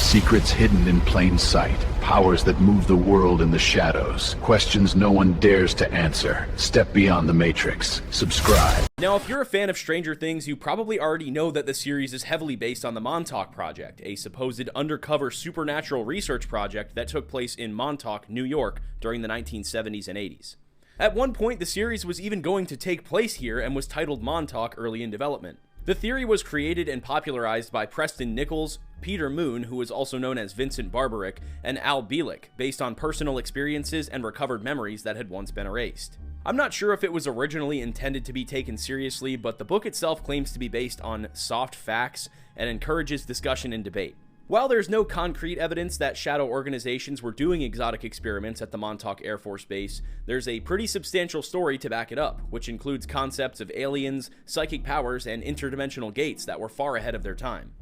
Secrets hidden in plain sight. Powers that move the world in the shadows. Questions no one dares to answer. Step beyond the Matrix. Subscribe. Now, if you're a fan of Stranger Things, you probably already know that the series is heavily based on the Montauk Project, a supposed undercover supernatural research project that took place in Montauk, New York during the 1970s and 80s. At one point, the series was even going to take place here and was titled Montauk early in development. The theory was created and popularized by Preston Nichols, Peter Moon, who is also known as Vincent Barbaric, and Al Bielek, based on personal experiences and recovered memories that had once been erased. I'm not sure if it was originally intended to be taken seriously, but the book itself claims to be based on soft facts and encourages discussion and debate. While there's no concrete evidence that shadow organizations were doing exotic experiments at the Montauk Air Force Base, there's a pretty substantial story to back it up, which includes concepts of aliens, psychic powers, and interdimensional gates that were far ahead of their time.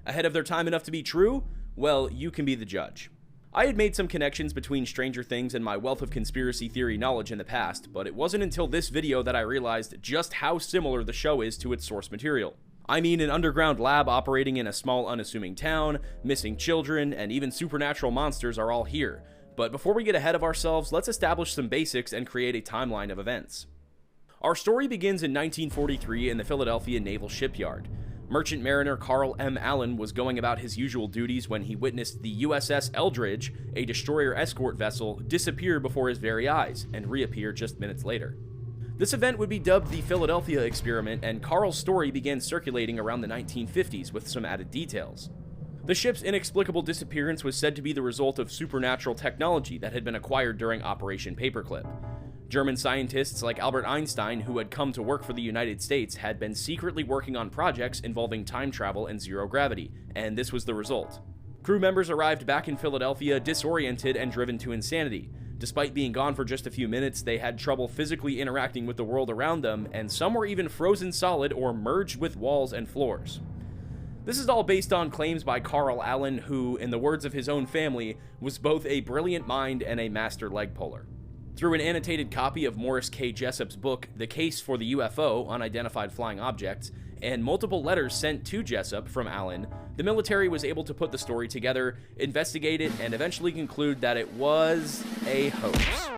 Ahead of their time enough to be true? Well, you can be the judge. I had made some connections between Stranger Things and my wealth of conspiracy theory knowledge in the past, but it wasn't until this video that I realized just how similar the show is to its source material. I mean, an underground lab operating in a small unassuming town, missing children, and even supernatural monsters are all here. But before we get ahead of ourselves, let's establish some basics and create a timeline of events. Our story begins in 1943 in the Philadelphia Naval Shipyard. Merchant mariner Carl M. Allen was going about his usual duties when he witnessed the USS Eldridge, a destroyer escort vessel, disappear before his very eyes and reappear just minutes later. This event would be dubbed the Philadelphia Experiment, and Carl's story began circulating around the 1950s with some added details. The ship's inexplicable disappearance was said to be the result of supernatural technology that had been acquired during Operation Paperclip. German scientists like Albert Einstein, who had come to work for the United States, had been secretly working on projects involving time travel and zero gravity, and this was the result. Crew members arrived back in Philadelphia disoriented and driven to insanity. Despite being gone for just a few minutes, they had trouble physically interacting with the world around them, and some were even frozen solid or merged with walls and floors. This is all based on claims by Carl Allen, who, in the words of his own family, was both a brilliant mind and a master leg puller. Through an annotated copy of Morris K. Jessup's book, The Case for the UFO, Unidentified Flying Objects, and multiple letters sent to Jessup from Allen, the military was able to put the story together, investigate it, and eventually conclude that it was a hoax.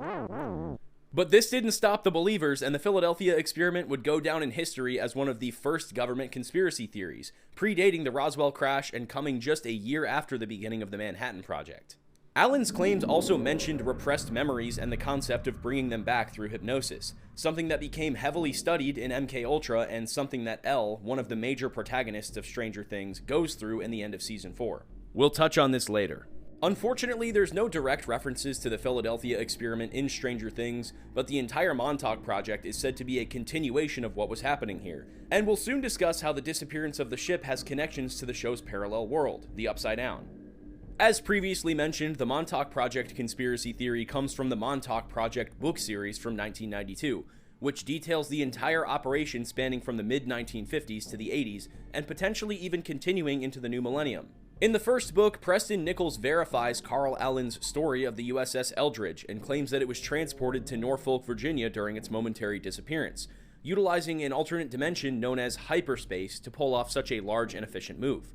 But this didn't stop the believers, and the Philadelphia Experiment would go down in history as one of the first government conspiracy theories, predating the Roswell crash and coming just a year after the beginning of the Manhattan Project. Allen's claims also mentioned repressed memories and the concept of bringing them back through hypnosis, something that became heavily studied in MKUltra and something that Elle, one of the major protagonists of Stranger Things, goes through in the end of Season 4. We'll touch on this later. Unfortunately, there's no direct references to the Philadelphia Experiment in Stranger Things, but the entire Montauk Project is said to be a continuation of what was happening here, and we'll soon discuss how the disappearance of the ship has connections to the show's parallel world, the Upside Down. As previously mentioned, the Montauk Project conspiracy theory comes from the Montauk Project book series from 1992, which details the entire operation spanning from the mid-1950s to the 80s, and potentially even continuing into the new millennium. In the first book, Preston Nichols verifies Carl Allen's story of the USS Eldridge and claims that it was transported to Norfolk, Virginia during its momentary disappearance, utilizing an alternate dimension known as hyperspace to pull off such a large and efficient move.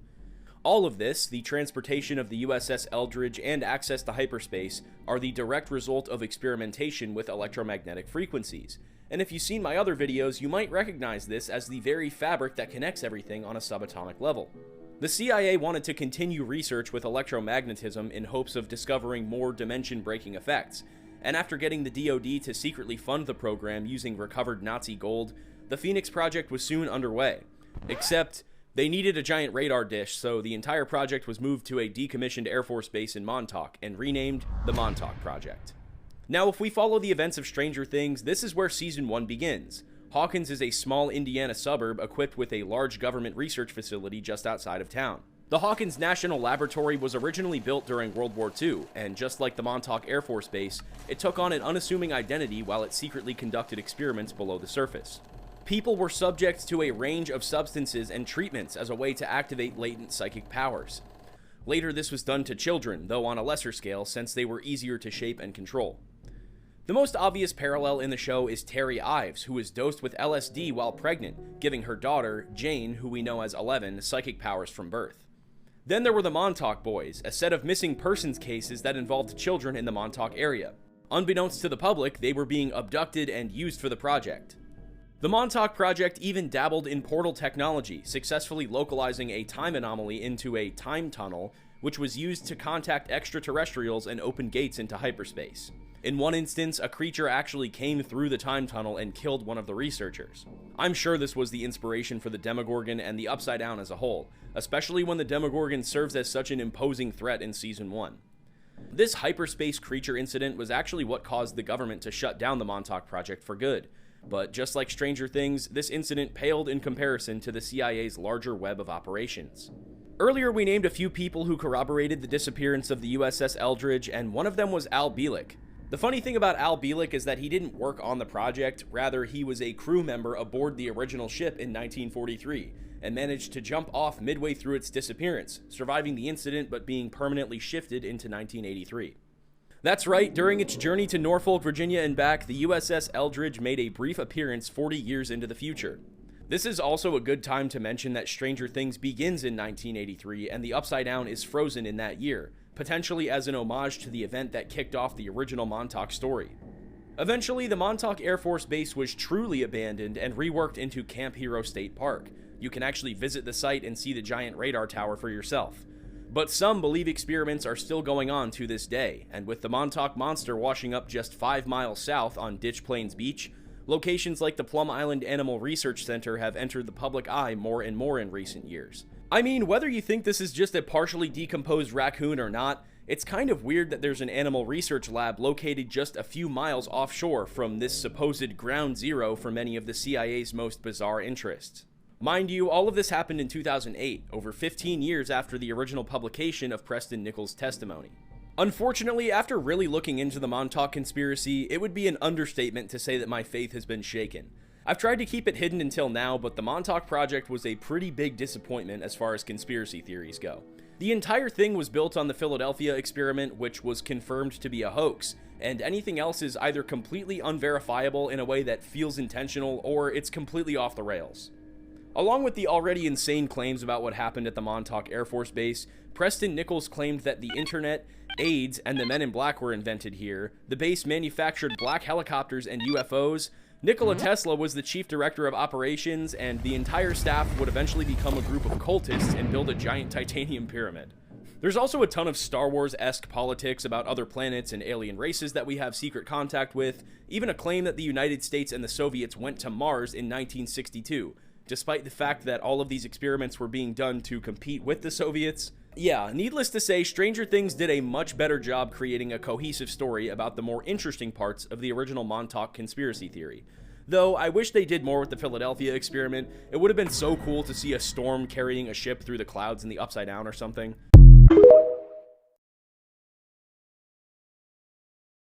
All of this, the transportation of the USS Eldridge and access to hyperspace, are the direct result of experimentation with electromagnetic frequencies. And if you've seen my other videos, you might recognize this as the very fabric that connects everything on a subatomic level. The CIA wanted to continue research with electromagnetism in hopes of discovering more dimension-breaking effects, and after getting the DoD to secretly fund the program using recovered Nazi gold, the Phoenix Project was soon underway. Except, they needed a giant radar dish, so the entire project was moved to a decommissioned Air Force base in Montauk and renamed the Montauk Project. Now, if we follow the events of Stranger Things, this is where Season 1 begins. Hawkins is a small Indiana suburb equipped with a large government research facility just outside of town. The Hawkins National Laboratory was originally built during World War II, and just like the Montauk Air Force Base, it took on an unassuming identity while it secretly conducted experiments below the surface. People were subject to a range of substances and treatments as a way to activate latent psychic powers. Later, this was done to children, though on a lesser scale, since they were easier to shape and control. The most obvious parallel in the show is Terry Ives, who was dosed with LSD while pregnant, giving her daughter, Jane, who we know as 11, psychic powers from birth. Then there were the Montauk Boys, a set of missing persons cases that involved children in the Montauk area. Unbeknownst to the public, they were being abducted and used for the project. The Montauk Project even dabbled in portal technology, successfully localizing a time anomaly into a time tunnel, which was used to contact extraterrestrials and open gates into hyperspace. In one instance, a creature actually came through the time tunnel and killed one of the researchers. I'm sure this was the inspiration for the Demogorgon and the Upside Down as a whole, especially when the Demogorgon serves as such an imposing threat in Season 1. This hyperspace creature incident was actually what caused the government to shut down the Montauk Project for good. But just like Stranger Things, this incident paled in comparison to the CIA's larger web of operations. Earlier, we named a few people who corroborated the disappearance of the USS Eldridge, and one of them was Al Bielek. The funny thing about Al Bielek is that he didn't work on the project, rather he was a crew member aboard the original ship in 1943, and managed to jump off midway through its disappearance, surviving the incident but being permanently shifted into 1983. That's right, during its journey to Norfolk, Virginia and back, the USS Eldridge made a brief appearance 40 years into the future. This is also a good time to mention that Stranger Things begins in 1983 and the Upside Down is frozen in that year, potentially as an homage to the event that kicked off the original Montauk story. Eventually, the Montauk Air Force Base was truly abandoned and reworked into Camp Hero State Park. You can actually visit the site and see the giant radar tower for yourself. But some believe experiments are still going on to this day, and with the Montauk Monster washing up just 5 miles south on Ditch Plains Beach, locations like the Plum Island Animal Research Center have entered the public eye more and more in recent years. I mean, whether you think this is just a partially decomposed raccoon or not, it's kind of weird that there's an animal research lab located just a few miles offshore from this supposed ground zero for many of the CIA's most bizarre interests. Mind you, all of this happened in 2008, over 15 years after the original publication of Preston Nichols' testimony. Unfortunately, after really looking into the Montauk conspiracy, it would be an understatement to say that my faith has been shaken. I've tried to keep it hidden until now, but the Montauk Project was a pretty big disappointment as far as conspiracy theories go. The entire thing was built on the Philadelphia experiment, which was confirmed to be a hoax, and anything else is either completely unverifiable in a way that feels intentional, or it's completely off the rails. Along with the already insane claims about what happened at the Montauk Air Force Base, Preston Nichols claimed that the internet, AIDS, and the Men in Black were invented here, the base manufactured black helicopters and UFOs, Nikola Tesla was the chief director of operations, and the entire staff would eventually become a group of cultists and build a giant titanium pyramid. There's also a ton of Star Wars-esque politics about other planets and alien races that we have secret contact with, even a claim that the United States and the Soviets went to Mars in 1962, despite the fact that all of these experiments were being done to compete with the Soviets. Yeah, needless to say, Stranger Things did a much better job creating a cohesive story about the more interesting parts of the original Montauk conspiracy theory. Though, I wish they did more with the Philadelphia experiment. It would have been so cool to see a storm carrying a ship through the clouds in the Upside Down or something.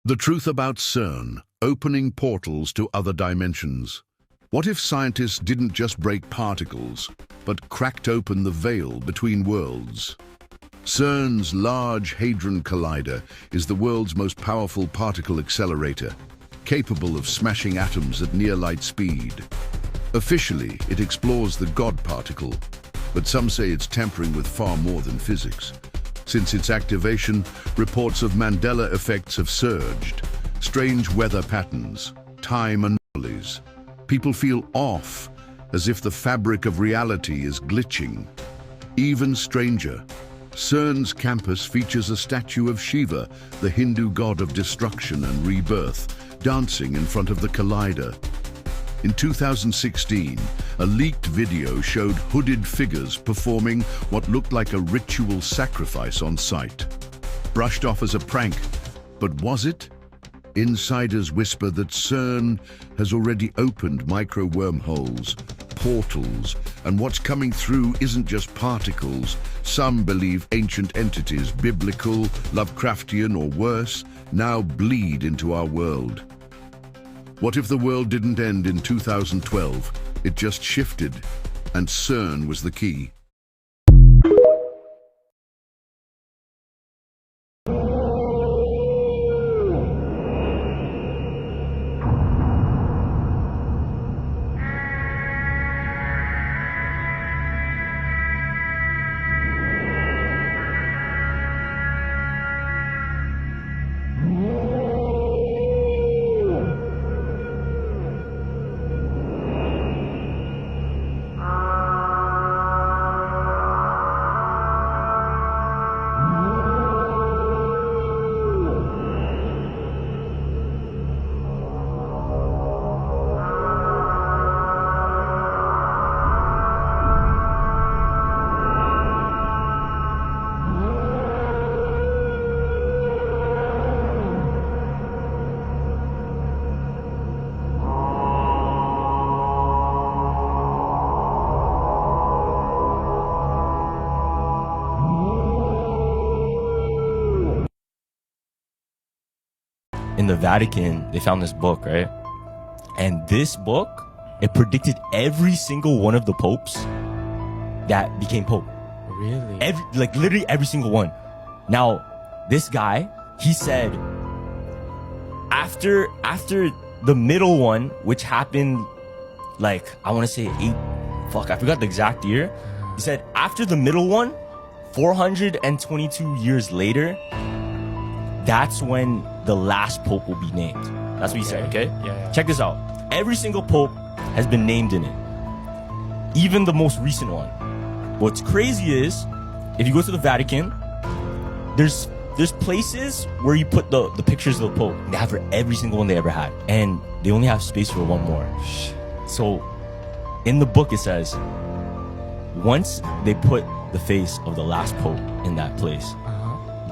The truth about CERN, opening portals to other dimensions. What if scientists didn't just break particles, but cracked open the veil between worlds? CERN's Large Hadron Collider is the world's most powerful particle accelerator, capable of smashing atoms at near-light speed. Officially, it explores the God particle, but some say it's tampering with far more than physics. Since its activation, reports of Mandela effects have surged, strange weather patterns, time anomalies. People feel off, as if the fabric of reality is glitching. Even stranger, CERN's campus features a statue of Shiva, the Hindu god of destruction and rebirth, dancing in front of the collider. In 2016, a leaked video showed hooded figures performing what looked like a ritual sacrifice on site. Brushed off as a prank, but was it? Insiders whisper that CERN has already opened micro wormholes, portals, and what's coming through isn't just particles. Some believe ancient entities, biblical, Lovecraftian, or worse, now bleed into our world. What if the world didn't end in 2012? It just shifted, and CERN was the key. in the Vatican, they found this book, right? And this book, it predicted every single one of the popes that became pope. Really? Literally every single one. Now, this guy, he said, after the middle one, which happened, I want to say I forgot the exact year. He said, after the middle one, 422 years later, that's when the last pope will be named. That's what he said, okay? Yeah. Check this out. Every single pope has been named in it. Even the most recent one. What's crazy is, if you go to the Vatican, there's places where you put the pictures of the pope. They have for every single one they ever had. And they only have space for one more. So, in the book it says, once they put the face of the last pope in that place,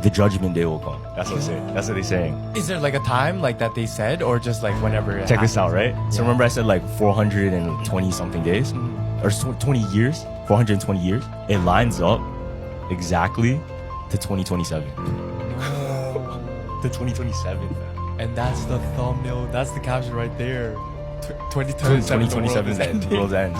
the judgment day will come. That's what they're saying. Is there a time that they said, or just whenever it Check this out, happens? right? So remember I said 420 something days? Or 20 years? 420 years? It lines up exactly to 2027. To 2027. And that's the thumbnail. That's the caption right there. 2027. 2027 the world ends.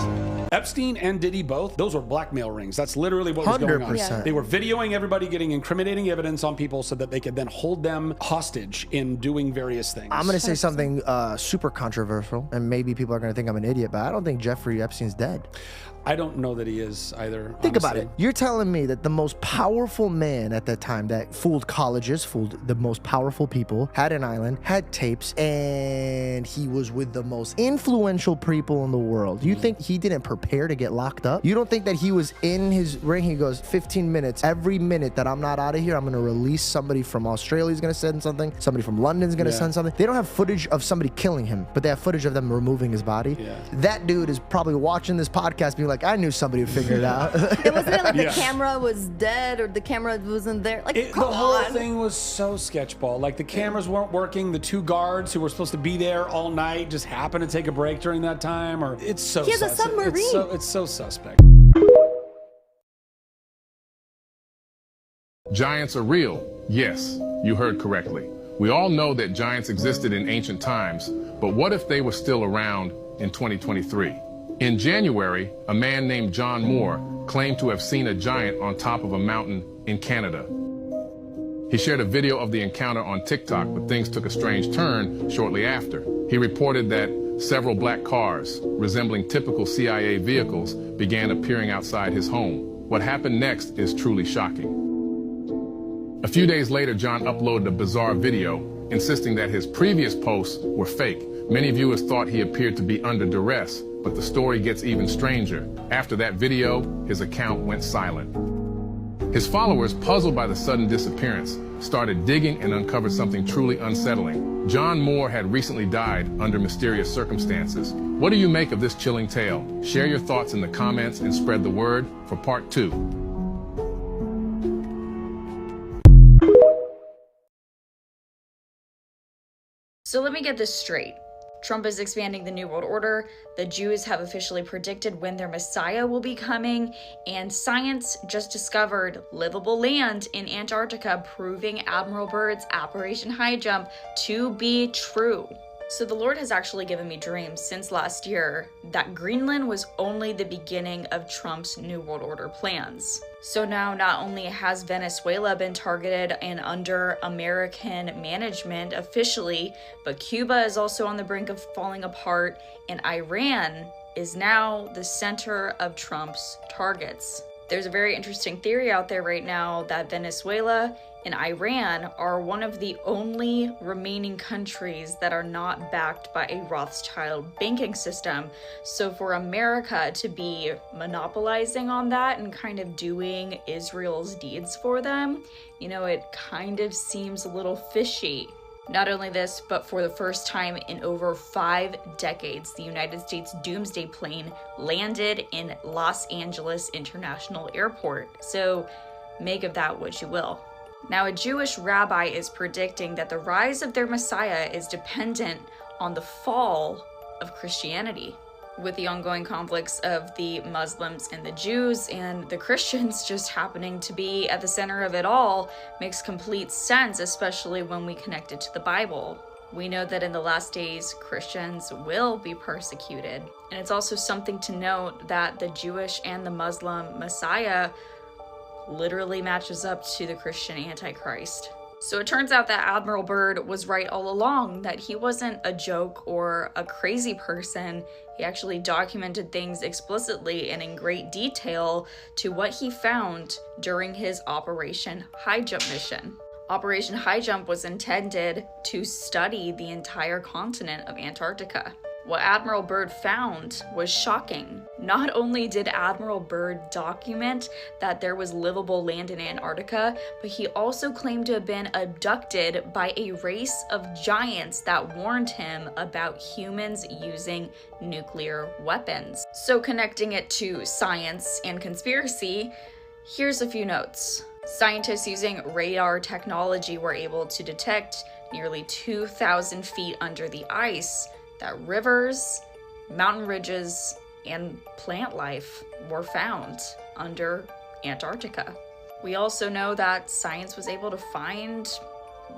Epstein and Diddy both, those were blackmail rings. That's literally what was going on. 100%. They were videoing everybody getting incriminating evidence on people so that they could then hold them hostage in doing various things. I'm going to say something super controversial, and maybe people are going to think I'm an idiot, but I don't think Jeffrey Epstein's dead. I don't know that he is either. Think about honestly. it. You're telling me that the most powerful man at that time that fooled colleges, fooled the most powerful people, had an island, had tapes, and he was with the most influential people in the world. You think he didn't prepare to get locked up? You don't think that he was in his ring? He goes, 15 minutes. Every minute that I'm not out of here, I'm going to release somebody from Australia's going to send something. Somebody from London's going to send something. They don't have footage of somebody killing him, but they have footage of them removing his body. Yeah. That dude is probably watching this podcast being like, I knew somebody would figure it out. It wasn't it the camera was dead or the camera wasn't there? The whole thing was so sketchball. The cameras weren't working. The two guards who were supposed to be there all night just happened to take a break during that time. Or it's so. He has a submarine. It's so suspect. Giants are real. Yes, you heard correctly. We all know that giants existed in ancient times, but what if they were still around in 2023? In January, a man named John Moore claimed to have seen a giant on top of a mountain in Canada. He shared a video of the encounter on TikTok, but things took a strange turn shortly after. He reported that several black cars, resembling typical CIA vehicles, began appearing outside his home. What happened next is truly shocking. A few days later, John uploaded a bizarre video, insisting that his previous posts were fake. Many viewers thought he appeared to be under duress, but the story gets even stranger. After that video, his account went silent. His followers, puzzled by the sudden disappearance, started digging and uncovered something truly unsettling. John Moore had recently died under mysterious circumstances. What do you make of this chilling tale? Share your thoughts in the comments and spread the word for part 2. So let me get this straight. Trump is expanding the New World Order, the Jews have officially predicted when their Messiah will be coming, and science just discovered livable land in Antarctica, proving Admiral Byrd's Operation High Jump to be true. So the Lord has actually given me dreams since last year that Greenland was only the beginning of Trump's New World Order plans. So now not only has Venezuela been targeted and under American management officially, but Cuba is also on the brink of falling apart, and Iran is now the center of Trump's targets. There's a very interesting theory out there right now that Venezuela and Iran are one of the only remaining countries that are not backed by a Rothschild banking system. So for America to be monopolizing on that and kind of doing Israel's deeds for them, it kind of seems a little fishy. Not only this, but for the first time in over 5 decades, the United States Doomsday plane landed in Los Angeles International Airport. So make of that what you will. Now, a Jewish rabbi is predicting that the rise of their Messiah is dependent on the fall of Christianity. With the ongoing conflicts of the Muslims and the Jews and the Christians just happening to be at the center of it all makes complete sense, especially when we connect it to the Bible. We know that in the last days, Christians will be persecuted. And it's also something to note that the Jewish and the Muslim Messiah literally matches up to the Christian Antichrist. So it turns out that Admiral Byrd was right all along, that he wasn't a joke or a crazy person. He actually documented things explicitly and in great detail to what he found during his Operation High Jump mission. Operation High Jump was intended to study the entire continent of Antarctica. What Admiral Byrd found was shocking. Not only did Admiral Byrd document that there was livable land in Antarctica, but he also claimed to have been abducted by a race of giants that warned him about humans using nuclear weapons. So connecting it to science and conspiracy, here's a few notes. Scientists using radar technology were able to detect nearly 2,000 feet under the ice that rivers, mountain ridges, and plant life were found under Antarctica. We also know that science was able to find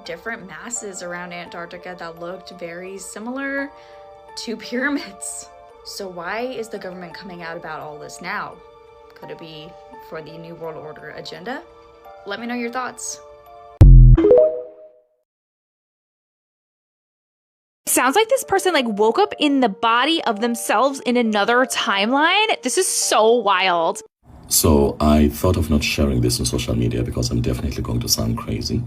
different masses around Antarctica that looked very similar to pyramids. So why is the government coming out about all this now? Could it be for the New World Order agenda? Let me know your thoughts. Sounds like this person woke up in the body of themselves in another timeline. This is so wild. So I thought of not sharing this on social media because I'm definitely going to sound crazy.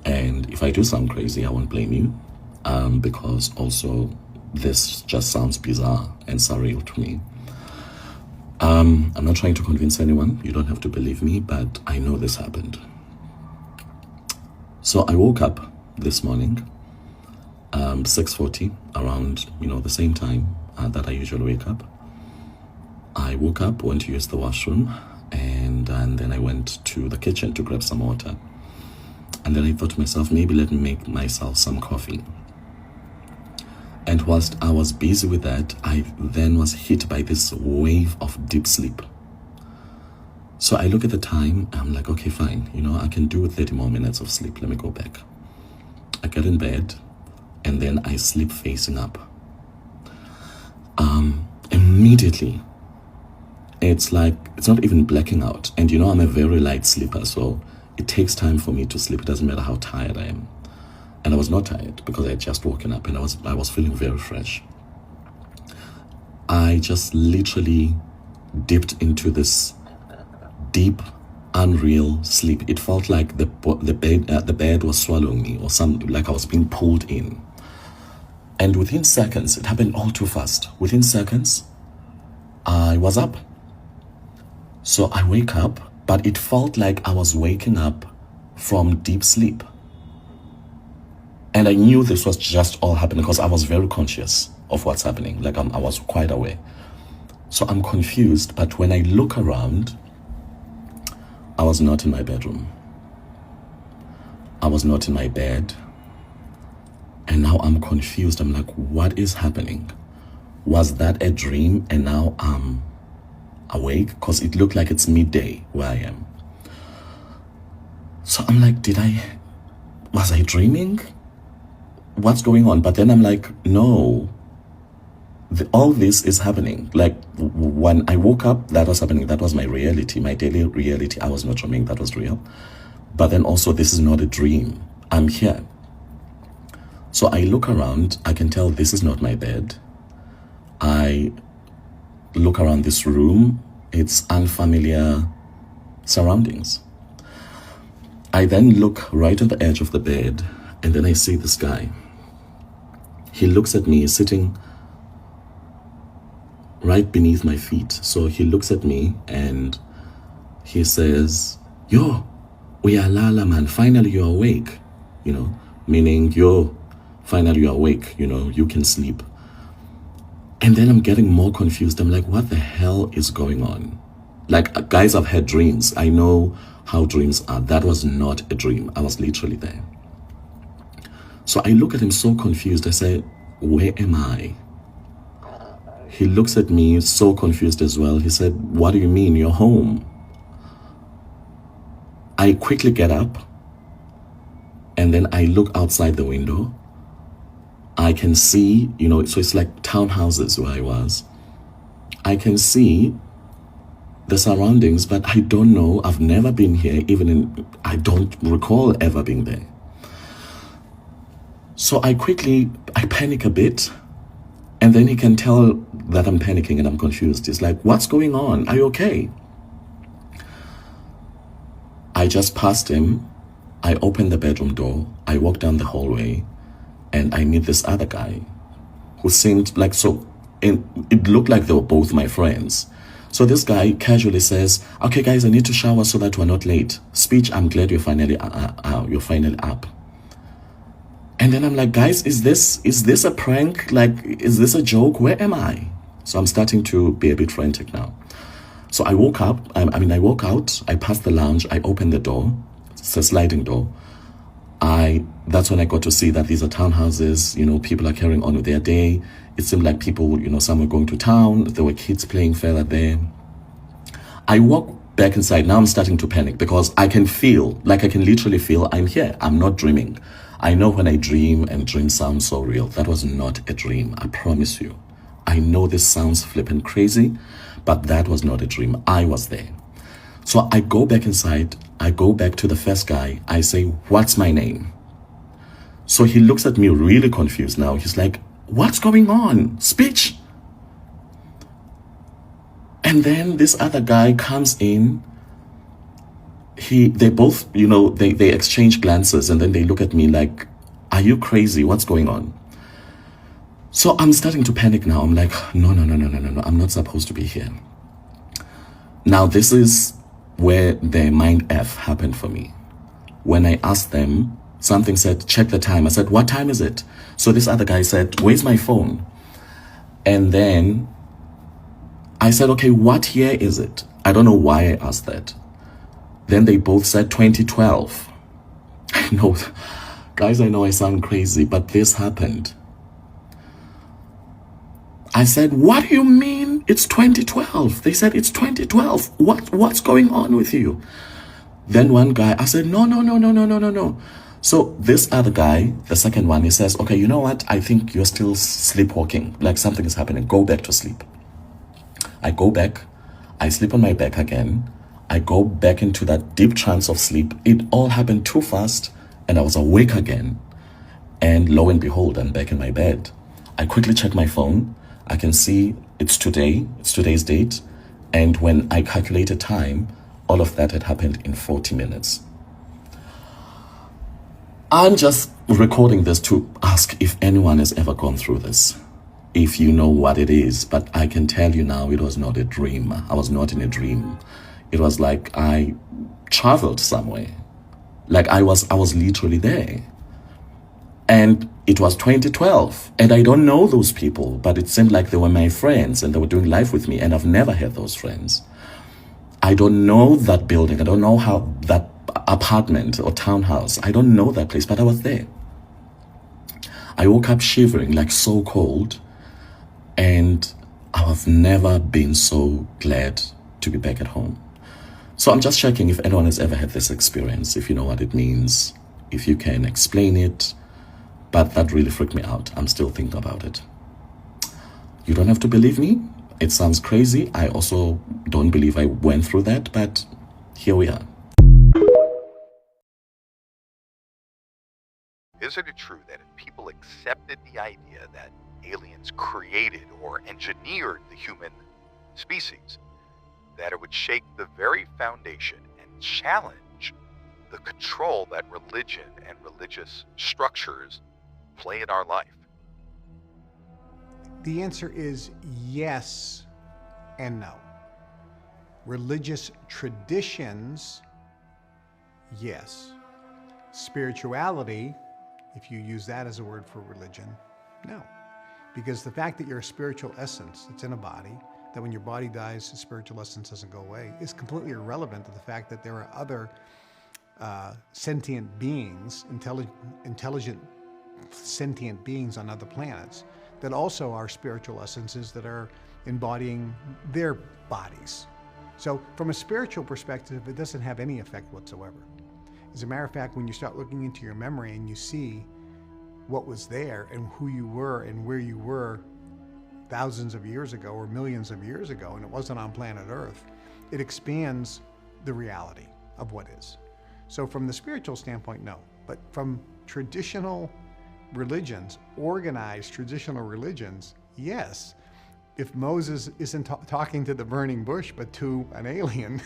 And if I do sound crazy, I won't blame you. Because also this just sounds bizarre and surreal to me. I'm not trying to convince anyone. You don't have to believe me, but I know this happened. So I woke up this morning, 6:40, around, the same time that I usually wake up. I woke up, went to use the washroom, and then I went to the kitchen to grab some water. And then I thought to myself, maybe let me make myself some coffee. And whilst I was busy with that, I then was hit by this wave of deep sleep. So I look at the time, I'm like, okay, fine. I can do 30 more minutes of sleep. Let me go back. I get in bed, and then I sleep facing up. Immediately, it's not even blacking out. And I'm a very light sleeper, so it takes time for me to sleep. It doesn't matter how tired I am. And I was not tired because I had just woken up and I was feeling very fresh. I just literally dipped into this deep, unreal sleep. It felt like the bed was swallowing me, or something, like I was being pulled in. And within seconds, it happened all too fast. Within seconds, I was up. So I wake up, but it felt like I was waking up from deep sleep. And I knew this was just all happening because I was very conscious of what's happening. I was quite aware. So I'm confused, but when I look around, I was not in my bedroom. I was not in my bed. And now I'm confused. I'm like, what is happening? Was that a dream and now I'm awake? Because it looked like it's midday where I am. So I'm like, was I dreaming? What's going on? But then I'm like, no, all this is happening. When I woke up, that was happening. That was my reality, my daily reality. I was not dreaming, that was real. But then also, this is not a dream. I'm here. So I look around, I can tell this is not my bed. I look around this room, it's unfamiliar surroundings. I then look right on the edge of the bed, and then I see this guy. He looks at me, sitting right beneath my feet. So he looks at me and he says, "Yo, uyalala man, finally you're awake." Meaning, yo, finally you're awake, you can sleep. And then I'm getting more confused. I'm like, what the hell is going on? Guys, I've had dreams. I know how dreams are. That was not a dream. I was literally there. So I look at him so confused. I say, where am I? He looks at me so confused as well. He said, what do you mean? You're home. I quickly get up and then I look outside the window I can see, so it's like townhouses where I was. I can see the surroundings, but I don't know. I've never been here, I don't recall ever being there. So I panic a bit, and then he can tell that I'm panicking and I'm confused. He's like, what's going on? Are you okay? I just passed him. I opened the bedroom door. I walk down the hallway, and I meet this other guy who seemed like it looked like they were both my friends. So this guy casually says, okay guys, I need to shower so that we're not late. Speech, I'm glad you're finally up. And then I'm like, guys, is this a prank? Like, is this a joke? Where am I? So I'm starting to be a bit frantic now. So I woke up, I walk out, I pass the lounge, I open the door. It's a sliding door. That's when I got to see that these are townhouses, people are carrying on with their day. It seemed like people, some were going to town, there were kids playing further there. I walk back inside. Now I'm starting to panic because I can literally feel I'm here. I'm not dreaming. I know when I dream and dreams sound so real. That was not a dream, I promise you. I know this sounds flippin' crazy, but that was not a dream. I was there. So I go back inside. I go back to the first guy. I say, what's my name? So he looks at me really confused now. He's like, what's going on? Speech. And then this other guy comes in. They both, they exchange glances, and then they look at me like, are you crazy? What's going on? So I'm starting to panic now. I'm like, no. I'm not supposed to be here. Now this is where the mind F happened for me. When I asked them, something said, check the time. I said, what time is it? So this other guy said, where's my phone? And then I said, okay, what year is it? I don't know why I asked that. Then they both said 2012. I know, guys, I know I sound crazy, but this happened. I said, what do you mean it's 2012? They said, it's 2012. What's going on with you? Then one guy, I said, no. So this other guy, the second one, he says, okay, you know what? I think you're still sleepwalking. Like something is happening. Go back to sleep. I go back. I sleep on my back again. I go back into that deep trance of sleep. It all happened too fast, and I was awake again. And lo and behold, I'm back in my bed. I quickly check my phone. I can see it's today's date. And when I calculated time, all of that had happened in 40 minutes. I'm just recording this to ask if anyone has ever gone through this, if you know what it is. But I can tell you now, it was not a dream. I was not in a dream. It was like I traveled somewhere. Like I was literally there. And it was 2012. And I don't know those people, but it seemed like they were my friends and they were doing life with me. And I've never had those friends. I don't know that building. I don't know how that apartment or townhouse. I don't know that place, but I was there. I woke up shivering, like so cold. And I have never been so glad to be back at home. So I'm just checking if anyone has ever had this experience, if you know what it means, if you can explain it. But that really freaked me out. I'm still thinking about it. You don't have to believe me. It sounds crazy. I also don't believe I went through that, but here we are. Isn't it true that if people accepted the idea that aliens created or engineered the human species, that it would shake the very foundation and challenge the control that religion and religious structures play in our life? The answer is yes and no. Religious traditions, yes. Spirituality, if you use that as a word for religion, no. Because the fact that you're a spiritual essence that's in a body, that when your body dies, the spiritual essence doesn't go away, is completely irrelevant to the fact that there are other sentient beings, intelligent sentient beings on other planets that also are spiritual essences that are embodying their bodies. So from a spiritual perspective, it doesn't have any effect whatsoever. As a matter of fact, when you start looking into your memory and you see what was there and who you were and where you were thousands of years ago or millions of years ago, and it wasn't on planet Earth, it expands the reality of what is. So from the spiritual standpoint, no. But from traditional religions, organized traditional religions, yes. If Moses isn't talking to the burning bush, but to an alien,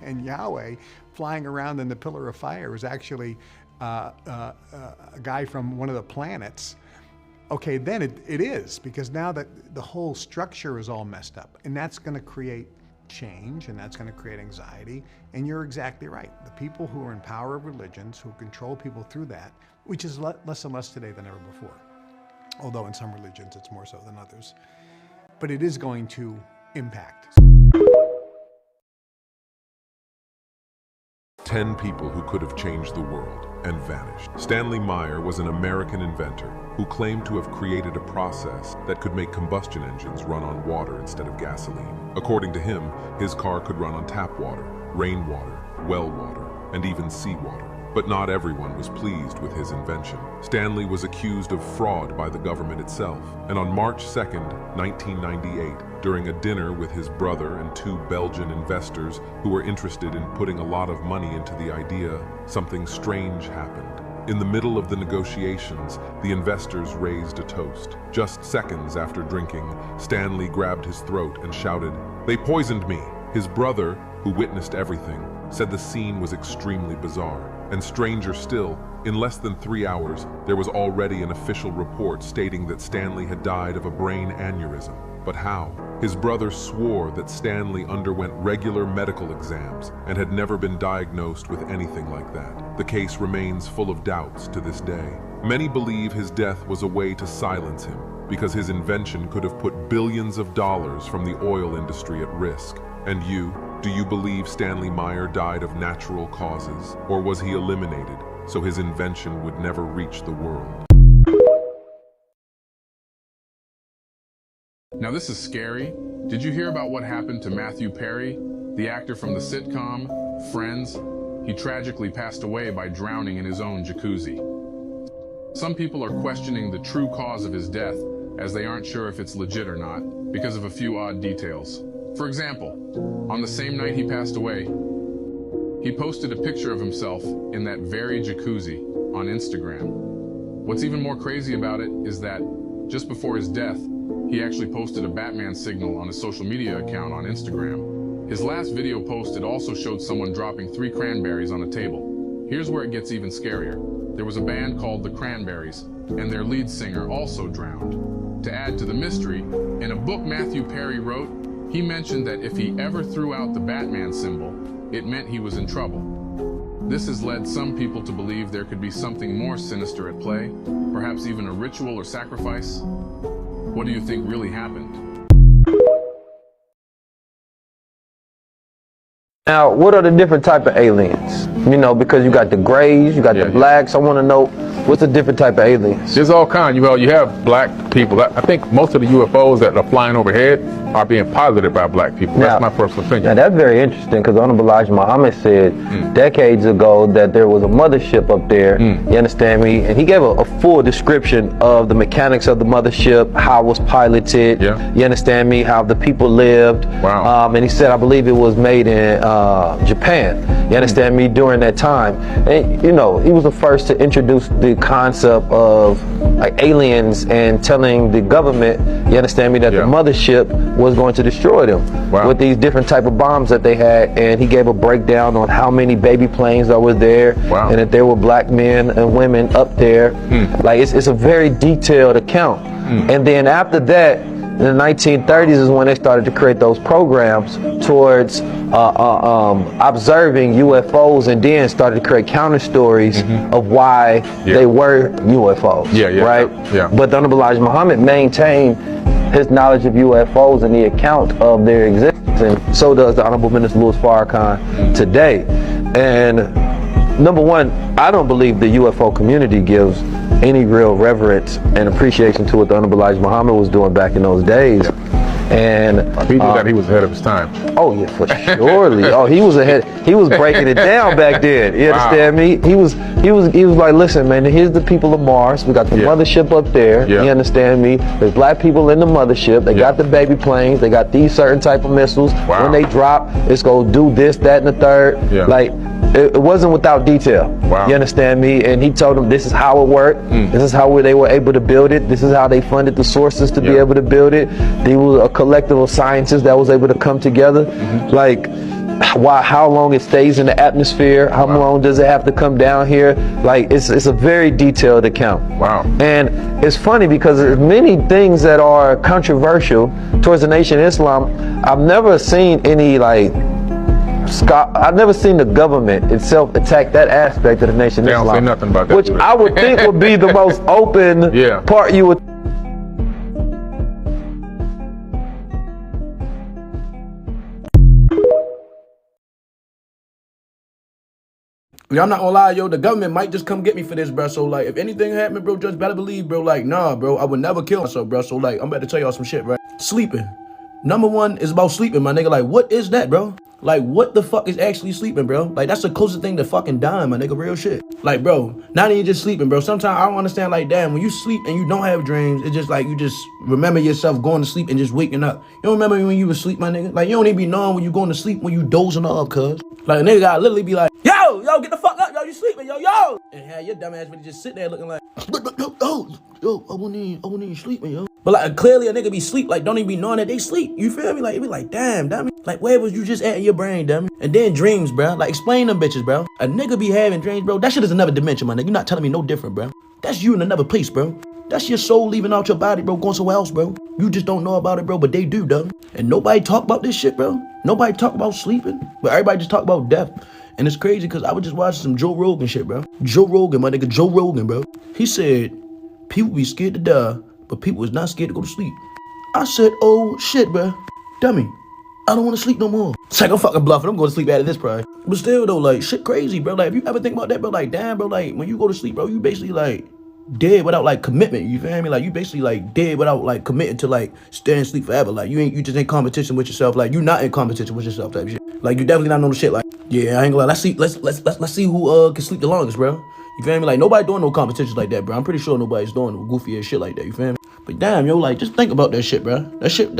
and Yahweh flying around in the pillar of fire is actually a guy from one of the planets, okay, then it is, because now that the whole structure is all messed up, and that's going to create change, and that's going to create anxiety. And you're exactly right. The people who are in power of religions, who control people through that, which is less and less today than ever before, although in some religions it's more so than others, but it is going to impact. 10 people who could have changed the world and vanished. Stanley Meyer was an American inventor who claimed to have created a process that could make combustion engines run on water instead of gasoline. According to him, his car could run on tap water, rainwater, well water, and even seawater. But not everyone was pleased with his invention. Stanley was accused of fraud by the government itself, and on March 2nd, 1998, during a dinner with his brother and 2 Belgian investors who were interested in putting a lot of money into the idea, something strange happened. In the middle of the negotiations, the investors raised a toast. Just seconds after drinking, Stanley grabbed his throat and shouted, "They poisoned me!" His brother, who witnessed everything, said the scene was extremely bizarre. And stranger still, in less than 3 hours, there was already an official report stating that Stanley had died of a brain aneurysm. But how? His brother swore that Stanley underwent regular medical exams and had never been diagnosed with anything like that. The case remains full of doubts to this day. Many believe his death was a way to silence him, because his invention could have put billions of dollars from the oil industry at risk. And you? Do you believe Stanley Meyer died of natural causes, or was he eliminated so his invention would never reach the world? Now this is scary. Did you hear about what happened to Matthew Perry, the actor from the sitcom Friends? He tragically passed away by drowning in his own jacuzzi. Some people are questioning the true cause of his death, as they aren't sure if it's legit or not, because of a few odd details. For example, on the same night he passed away, he posted a picture of himself in that very jacuzzi on Instagram. What's even more crazy about it is that just before his death, he actually posted a Batman signal on his social media account on Instagram. His last video posted also showed someone dropping 3 cranberries on a table. Here's where it gets even scarier. There was a band called the Cranberries, and their lead singer also drowned. To add to the mystery, in a book Matthew Perry wrote, he mentioned that if he ever threw out the Batman symbol, it meant he was in trouble. This has led some people to believe there could be something more sinister at play, perhaps even a ritual or sacrifice. What do you think really happened? Now, what are the different type of aliens? You know, because you got the grays, you got the blacks. I want to know, what's the different type of aliens? There's all kinds. Well, you have black people. I think most of the UFOs that are flying overhead are being piloted by black people. That's my personal opinion. Now, that's very interesting, because Honorable Elijah Muhammad said decades ago that there was a mothership up there, you understand me? And he gave a full description of the mechanics of the mothership, how it was piloted, you understand me, how the people lived. Wow. And he said, I believe it was made in Japan, you understand me, during that time. And, you know, he was the first to introduce the concept of like aliens and telling the government, you understand me, that the mothership was going to destroy them with these different type of bombs that they had. And he gave a breakdown on how many baby planes that were there, and that there were black men and women up there. Like it's a very detailed account. And then after that, in the 1930s is when they started to create those programs towards observing UFOs, and then started to create counter stories of why they were UFOs, right? But the Honorable Elijah Muhammad maintained his knowledge of UFOs and the account of their existence, and so does the Honorable Minister Louis Farrakhan today. And number one, I don't believe the UFO community gives any real reverence and appreciation to what the Honorable Elijah Muhammad was doing back in those days. And he knew that he was ahead of his time. Oh yeah, for surely. Oh, he was ahead. He was breaking it down back then. You understand me? He was like, listen, man, here's the people of Mars. We got the mothership up there. You understand me? There's black people in the mothership. They got the baby planes. They got these certain type of missiles. When they drop, it's gonna do this, that, and the third. Like, it wasn't without detail. You understand me? And he told them this is how it worked. This is how they were able to build it. This is how they funded the sources to be able to build it. They were a collective of scientists that was able to come together. Like, how long it stays in the atmosphere, how long does it have to come down here. Like, it's a very detailed account. And it's funny because there's many things that are controversial towards the Nation of Islam. I've never seen any, like, I've never seen the government itself attack that aspect of the Nation of Islam. They don't say nothing about that, which I would think would be the most open part you would. I'm not gonna lie, yo, the government might just come get me for this, bro. So, like, if anything happened, bro, just better believe, bro, like, nah, bro, I would never kill myself, bro. So, like, I'm about to tell y'all some shit, bro. Sleeping. Number one is about sleeping, my nigga. Like, what is that, bro? Like, what the fuck is actually sleeping, bro? Like, that's the closest thing to fucking dying, my nigga. Real shit. Like, bro, not even just sleeping, bro. Sometimes I don't understand, like, damn, when you sleep and you don't have dreams, it's just like you just remember yourself going to sleep and just waking up. You don't remember when you was asleep, my nigga? Like, you don't even be knowing when you going to sleep when you dozing off, cuz. Like, a nigga gotta literally be like, yo, get the fuck up, yo, you sleeping, yo. And have your dumb ass really just sit there looking like, yo, I wouldn't even sleeping, yo. But like, clearly a nigga be sleep, like, don't even be knowing that they sleep. You feel me? Like, it be like, damn, dummy. Like, where was you just at in your brain, dummy? And then dreams, bro. Like, explain them bitches, bro. A nigga be having dreams, bro. That shit is another dimension, my nigga. You're not telling me no different, bro. That's you in another place, bro. That's your soul leaving out your body, bro, going somewhere else, bro. You just don't know about it, bro, but they do, dummy. And nobody talk about this shit, bro. Nobody talk about sleeping, but everybody just talk about death. And it's crazy because I was just watching some Joe Rogan shit, bro. Joe Rogan, my nigga, Joe Rogan, bro. He said, people be scared to die, but people is not scared to go to sleep. I said, oh, shit, bro. Dummy, I don't want to sleep no more. It's like, I'm fucking bluffing. I'm going to sleep after this, probably. But still, though, like, shit crazy, bro. Like, if you ever think about that, bro, like, damn, bro, like, when you go to sleep, bro, you basically, like, dead without, like, commitment. You feel me? Like, you basically, like, dead without, like, committing to, like, stay and sleep forever. Like, you just ain't competition with yourself. Like, you not in competition with yourself type shit. Like, you definitely not on the shit. Like, yeah, I ain't gonna lie. Let's see who can sleep the longest, bro. You feel me? Like, nobody doing no competitions like that, bro. I'm pretty sure nobody's doing no goofy ass shit like that. You feel me? But damn, yo, like, just think about that shit, bro. That shit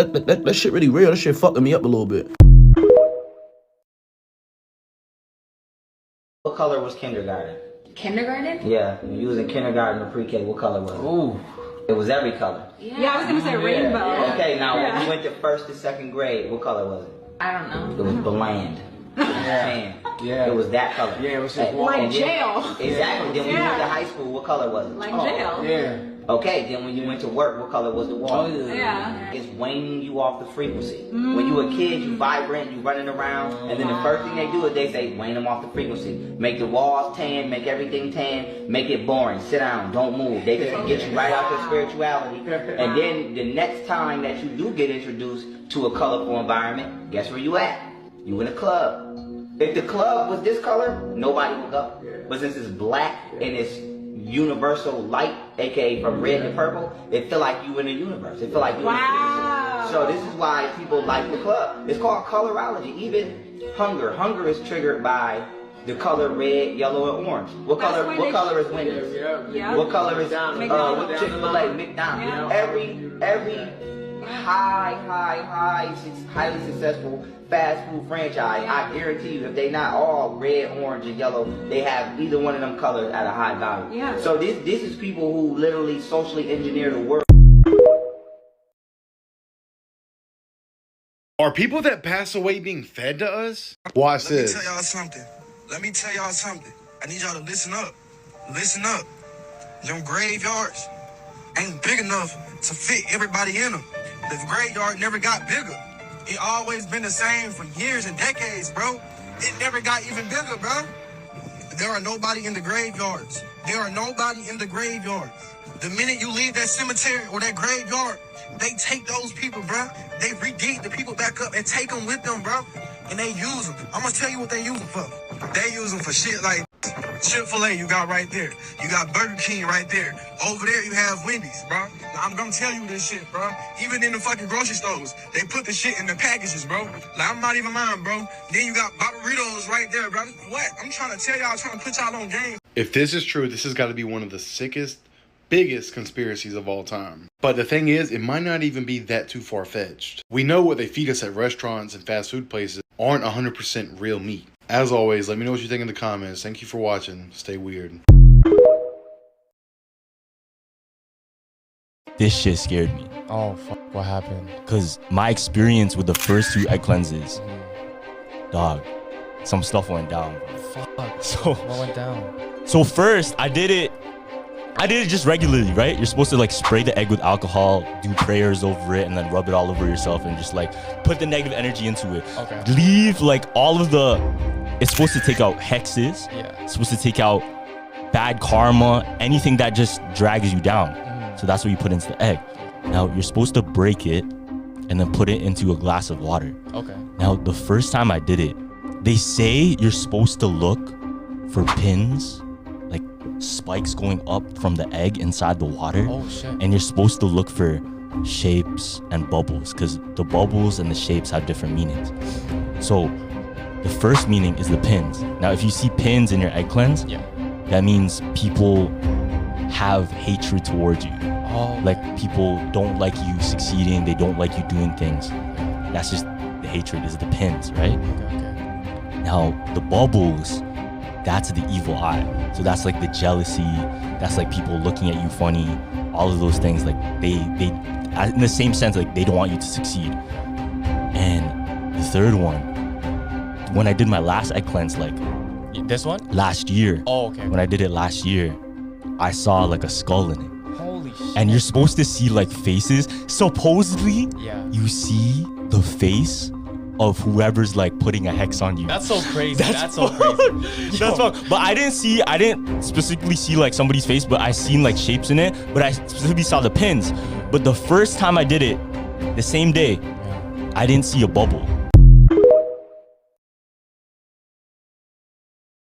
really real. That shit fucking me up a little bit. What color was kindergarten? Kindergarten? Yeah, when you was in kindergarten or pre-K, what color was it? Ooh. It was every color. Yeah, I was gonna say rainbow. Okay, now when you went to 1st to 2nd grade, what color was it? I don't know. It was bland. Yeah. It was that color. Yeah, it was just like jail. Exactly. Then when you went to high school, what color was it? Like jail. Yeah. Okay, then when you went to work, what color was the wall? Yeah. It's waning you off the frequency. When you a kid, you vibrant, you running around, and then the first thing they do is they say, wane them off the frequency. Make the walls tan, make everything tan, make it boring. Sit down, don't move. They just get you right out your spirituality. And then the next time that you do get introduced to a colorful environment, guess where you at? You in a club. If the club was this color, nobody would go. But since it's black and it's universal light, aka from red to purple, it feel like you in the universe. It feel like you in the universe. So this is why people like the club. It's called colorology. Even hunger. Hunger is triggered by the color red, yellow, and orange. What color is Wendy's? What color is Chick-fil-A, McDonald's? Every highly successful fast food franchise, I guarantee you, if they not all red, orange, and yellow, they have either one of them colors at a high value. Yeah. So this is people who literally socially engineer the world. Are people that pass away being fed to us? Watch this. Let me tell y'all something. I need y'all to listen up. Listen up. Them graveyards ain't big enough to fit everybody in them. The graveyard never got bigger. It always been the same for years and decades, bro. It never got even bigger, bro. There are nobody in the graveyards. There are nobody in the graveyards. The minute you leave that cemetery or that graveyard, they take those people, bro. They re-dig the people back up and take them with them, bro. And they use them. I'm gonna tell you what they use them for. They use them for shit like Chick-fil-A you got right there. You got Burger King right there. Over there you have Wendy's, bro. Now, I'm gonna tell you this shit, bro. Even in the fucking grocery stores, they put the shit in the packages, bro. Like, I'm not even lying, bro. Then you got Barburritos right there, bro. What? I'm trying to tell y'all, trying to put y'all on game. If this is true, this has got to be one of the sickest, biggest conspiracies of all time. But the thing is, it might not even be that too far-fetched. We know what they feed us at restaurants and fast food places aren't 100% real meat. As always, let me know what you think in the comments. Thank you for watching. Stay weird. This shit scared me. Oh, fuck. What happened? Because my experience with the first 2 egg cleanses, dog, some stuff went down, bro. Fuck. So, what went down? So first, I did it just regularly, right? You're supposed to like spray the egg with alcohol, do prayers over it, and then rub it all over yourself and just like put the negative energy into it. Okay. Leave like all of the, it's supposed to take out hexes. Yeah. It's supposed to take out bad karma, anything that just drags you down. So that's what you put into the egg. Now you're supposed to break it and then put it into a glass of water. Okay. Now the first time I did it, they say you're supposed to look for pins, like spikes going up from the egg inside the water. Oh shit. And you're supposed to look for shapes and bubbles, because the bubbles and the shapes have different meanings. So the first meaning is the pins. Now if you see pins in your egg cleanse, that means people have hatred towards you. Oh. Like people don't like you succeeding, they don't like you doing things. That's just the hatred, is the pins, right? Okay. Now the bubbles, that's the evil eye. So that's like the jealousy, that's like people looking at you funny, all of those things, like they in the same sense, like they don't want you to succeed. And the third one, when I did my last egg cleanse, like this one? Last year. Oh, okay. When I did it last year, I saw like a skull in it. Holy shit. And you're supposed to see like faces. Supposedly, you see the face of whoever's like putting a hex on you. That's so crazy. That's so crazy. That's fun. But I didn't specifically see like somebody's face, but I seen like shapes in it, but I specifically saw the pins. But the first time I did it, the same day, I didn't see a bubble.